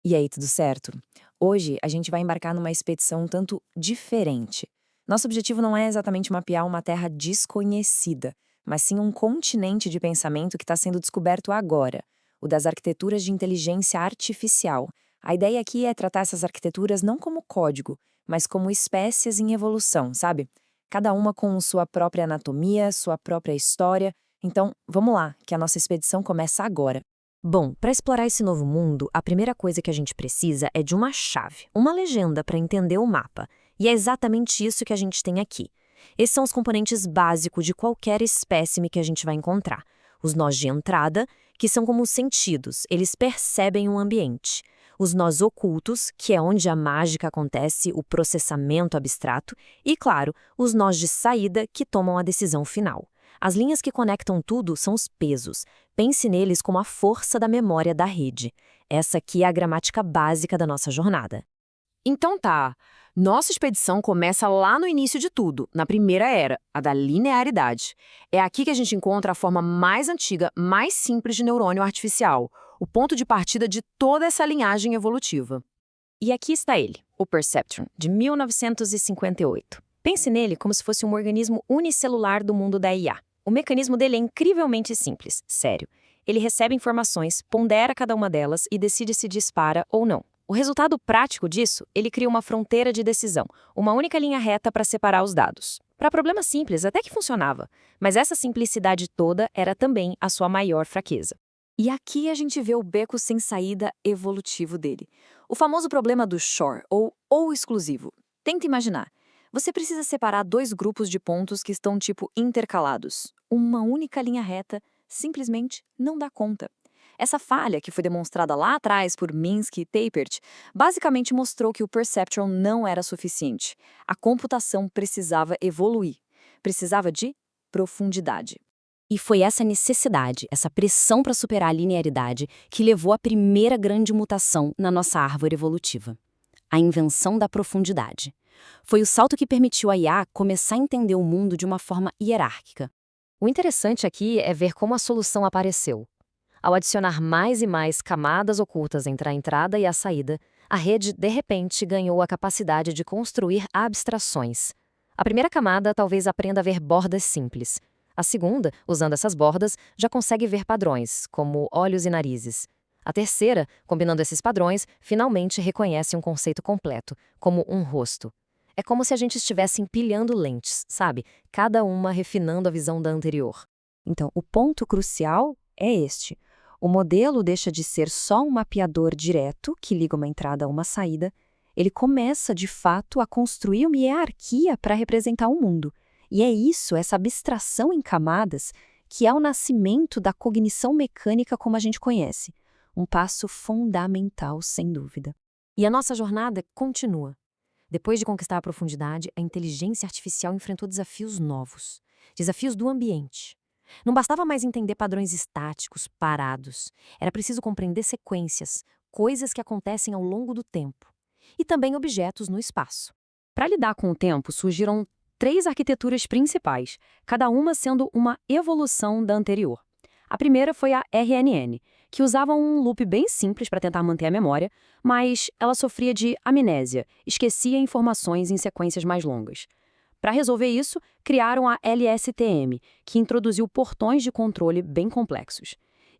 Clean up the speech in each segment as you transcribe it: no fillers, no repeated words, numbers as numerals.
E aí, tudo certo? Hoje a gente vai embarcar numa expedição um tanto diferente. Nosso objetivo não é exatamente mapear uma terra desconhecida, mas sim um continente de pensamento que está sendo descoberto agora, o das arquiteturas de inteligência artificial. A ideia aqui é tratar essas arquiteturas não como código, mas como espécies em evolução, sabe? Cada uma com sua própria anatomia, sua própria história. Então, vamos lá, que a nossa expedição começa agora. Bom, para explorar esse novo mundo, a primeira coisa que a gente precisa é de uma chave, uma legenda para entender o mapa. E é exatamente isso que a gente tem aqui. Esses são os componentes básicos de qualquer espécime que a gente vai encontrar. Os nós de entrada, que são como os sentidos, eles percebem o ambiente. Os nós ocultos, que é onde a mágica acontece, o processamento abstrato. E, claro, os nós de saída, que tomam a decisão final. As linhas que conectam tudo são os pesos. Pense neles como a força da memória da rede. Essa aqui é a gramática básica da nossa jornada. Então tá. Nossa expedição começa lá no início de tudo, na primeira era, a da linearidade. É aqui que a gente encontra a forma mais antiga, mais simples de neurônio artificial, o ponto de partida de toda essa linhagem evolutiva. E aqui está ele, o Perceptron, de 1958. Pense nele como se fosse um organismo unicelular do mundo da IA. O mecanismo dele é incrivelmente simples, sério. Ele recebe informações, pondera cada uma delas e decide se dispara ou não. O resultado prático disso, ele cria uma fronteira de decisão, uma única linha reta para separar os dados. Para problemas simples, até que funcionava, mas essa simplicidade toda era também a sua maior fraqueza. E aqui a gente vê o beco sem saída evolutivo dele. O famoso problema do Shor, ou exclusivo. Tenta imaginar. Você precisa separar dois grupos de pontos que estão tipo intercalados. Uma única linha reta simplesmente não dá conta. Essa falha, que foi demonstrada lá atrás por Minsky e Tappert, basicamente mostrou que o Perceptron não era suficiente. A computação precisava evoluir. Precisava de profundidade. E foi essa necessidade, essa pressão para superar a linearidade, que levou à primeira grande mutação na nossa árvore evolutiva: a invenção da profundidade. Foi o salto que permitiu a IA começar a entender o mundo de uma forma hierárquica. O interessante aqui é ver como a solução apareceu. Ao adicionar mais e mais camadas ocultas entre a entrada e a saída, a rede, de repente, ganhou a capacidade de construir abstrações. A primeira camada talvez aprenda a ver bordas simples. A segunda, usando essas bordas, já consegue ver padrões, como olhos e narizes. A terceira, combinando esses padrões, finalmente reconhece um conceito completo, como um rosto. É como se a gente estivesse empilhando lentes, sabe? Cada uma refinando a visão da anterior. Então, o ponto crucial é este. O modelo deixa de ser só um mapeador direto que liga uma entrada a uma saída. Ele começa, de fato, a construir uma hierarquia para representar o mundo. E é isso, essa abstração em camadas, que é o nascimento da cognição mecânica como a gente conhece. Um passo fundamental, sem dúvida. E a nossa jornada continua. Depois de conquistar a profundidade, a inteligência artificial enfrentou desafios novos. Desafios do ambiente. Não bastava mais entender padrões estáticos, parados. Era preciso compreender sequências, coisas que acontecem ao longo do tempo. E também objetos no espaço. Para lidar com o tempo, surgiram 3 arquiteturas principais, cada uma sendo uma evolução da anterior. A primeira foi a RNN, que usava um loop bem simples para tentar manter a memória, mas ela sofria de amnésia, esquecia informações em sequências mais longas. Para resolver isso, criaram a LSTM, que introduziu portões de controle bem complexos.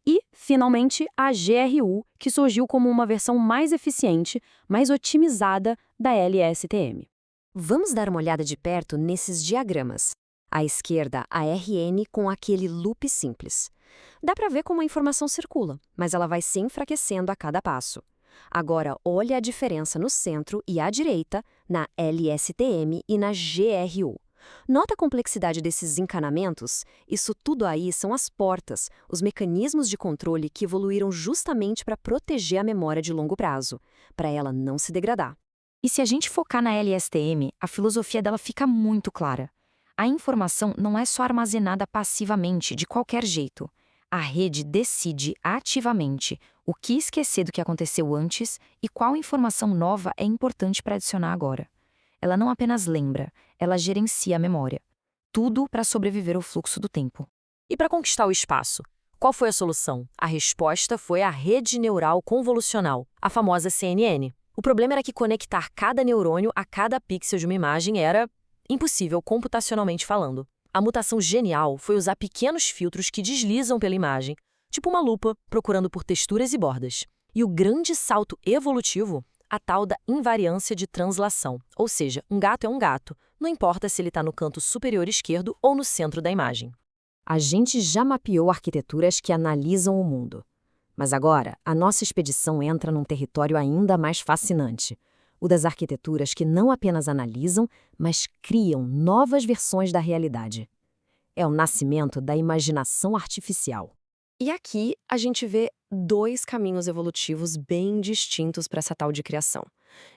E, finalmente, a GRU, que surgiu como uma versão mais eficiente, mais otimizada da LSTM. Vamos dar uma olhada de perto nesses diagramas. À esquerda, a RN com aquele loop simples. Dá para ver como a informação circula, mas ela vai se enfraquecendo a cada passo. Agora, olha a diferença no centro e à direita, na LSTM e na GRU. Nota a complexidade desses encanamentos? Isso tudo aí são as portas, os mecanismos de controle que evoluíram justamente para proteger a memória de longo prazo, para ela não se degradar. E se a gente focar na LSTM, a filosofia dela fica muito clara. A informação não é só armazenada passivamente, de qualquer jeito. A rede decide ativamente o que esquecer do que aconteceu antes e qual informação nova é importante para adicionar agora. Ela não apenas lembra, ela gerencia a memória. Tudo para sobreviver ao fluxo do tempo. E para conquistar o espaço? Qual foi a solução? A resposta foi a rede neural convolucional, a famosa CNN. O problema era que conectar cada neurônio a cada pixel de uma imagem era impossível computacionalmente falando. A mutação genial foi usar pequenos filtros que deslizam pela imagem, tipo uma lupa procurando por texturas e bordas. E o grande salto evolutivo, a tal da invariância de translação, ou seja, um gato é um gato, não importa se ele está no canto superior esquerdo ou no centro da imagem. A gente já mapeou arquiteturas que analisam o mundo. Mas agora, a nossa expedição entra num território ainda mais fascinante, o das arquiteturas que não apenas analisam, mas criam novas versões da realidade. É o nascimento da imaginação artificial. E aqui a gente vê dois caminhos evolutivos bem distintos para essa tal de criação.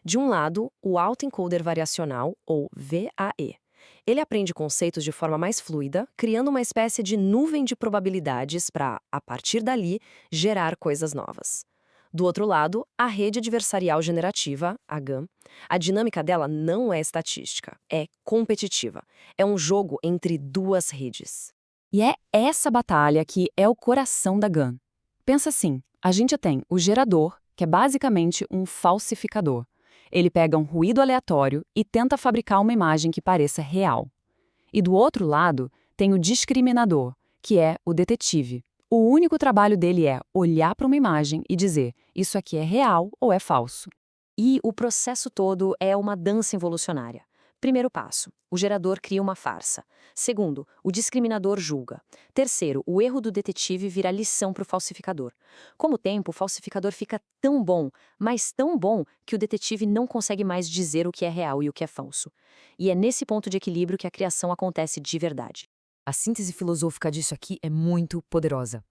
De um lado, o autoencoder variacional, ou VAE. Ele aprende conceitos de forma mais fluida, criando uma espécie de nuvem de probabilidades para, a partir dali, gerar coisas novas. Do outro lado, a rede adversarial generativa, a GAN, a dinâmica dela não é estatística, é competitiva. É um jogo entre duas redes. E é essa batalha que é o coração da GAN. Pensa assim, a gente tem o gerador, que é basicamente um falsificador. Ele pega um ruído aleatório e tenta fabricar uma imagem que pareça real. E do outro lado, tem o discriminador, que é o detetive. O único trabalho dele é olhar para uma imagem e dizer, isso aqui é real ou é falso. E o processo todo é uma dança involucionária. Primeiro passo, o gerador cria uma farsa. Segundo, o discriminador julga. Terceiro, o erro do detetive vira lição para o falsificador. Com o tempo, o falsificador fica tão bom, mas tão bom, que o detetive não consegue mais dizer o que é real e o que é falso. E é nesse ponto de equilíbrio que a criação acontece de verdade. A síntese filosófica disso aqui é muito poderosa.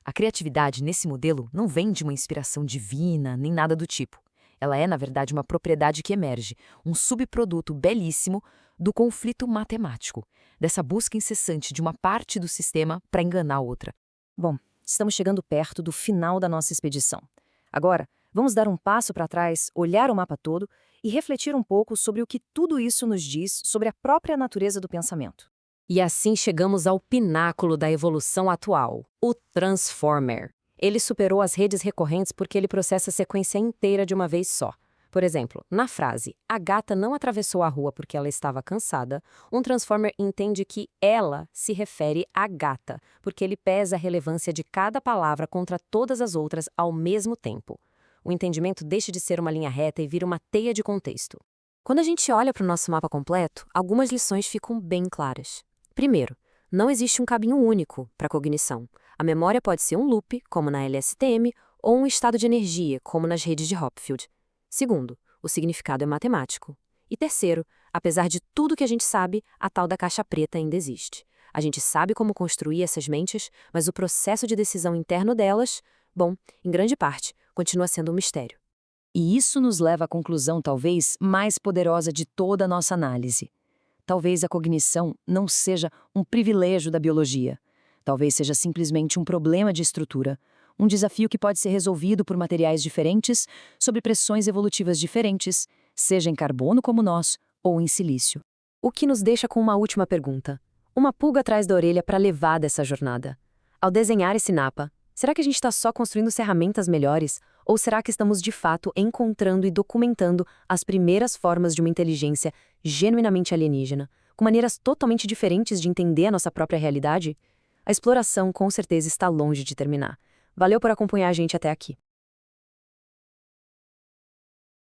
A criatividade nesse modelo não vem de uma inspiração divina, nem nada do tipo. Ela é, na verdade, uma propriedade que emerge, um subproduto belíssimo do conflito matemático, dessa busca incessante de uma parte do sistema para enganar a outra. Bom, estamos chegando perto do final da nossa expedição. Agora, vamos dar um passo para trás, olhar o mapa todo e refletir um pouco sobre o que tudo isso nos diz sobre a própria natureza do pensamento. E assim chegamos ao pináculo da evolução atual, o Transformer. Ele superou as redes recorrentes porque ele processa a sequência inteira de uma vez só. Por exemplo, na frase "a gata não atravessou a rua porque ela estava cansada", um Transformer entende que ela se refere à gata, porque ele pesa a relevância de cada palavra contra todas as outras ao mesmo tempo. O entendimento deixa de ser uma linha reta e vira uma teia de contexto. Quando a gente olha para o nosso mapa completo, algumas lições ficam bem claras. Primeiro, não existe um caminho único para a cognição. A memória pode ser um loop, como na LSTM, ou um estado de energia, como nas redes de Hopfield. Segundo, o significado é matemático. E terceiro, apesar de tudo que a gente sabe, a tal da caixa preta ainda existe. A gente sabe como construir essas mentes, mas o processo de decisão interno delas, bom, em grande parte, continua sendo um mistério. E isso nos leva à conclusão talvez mais poderosa de toda a nossa análise. Talvez a cognição não seja um privilégio da biologia. Talvez seja simplesmente um problema de estrutura, um desafio que pode ser resolvido por materiais diferentes, sob pressões evolutivas diferentes, seja em carbono como nós ou em silício. O que nos deixa com uma última pergunta. Uma pulga atrás da orelha para levar dessa jornada. Ao desenhar esse mapa, será que a gente está só construindo ferramentas melhores? Ou será que estamos de fato encontrando e documentando as primeiras formas de uma inteligência genuinamente alienígena, com maneiras totalmente diferentes de entender a nossa própria realidade? A exploração com certeza está longe de terminar. Valeu por acompanhar a gente até aqui.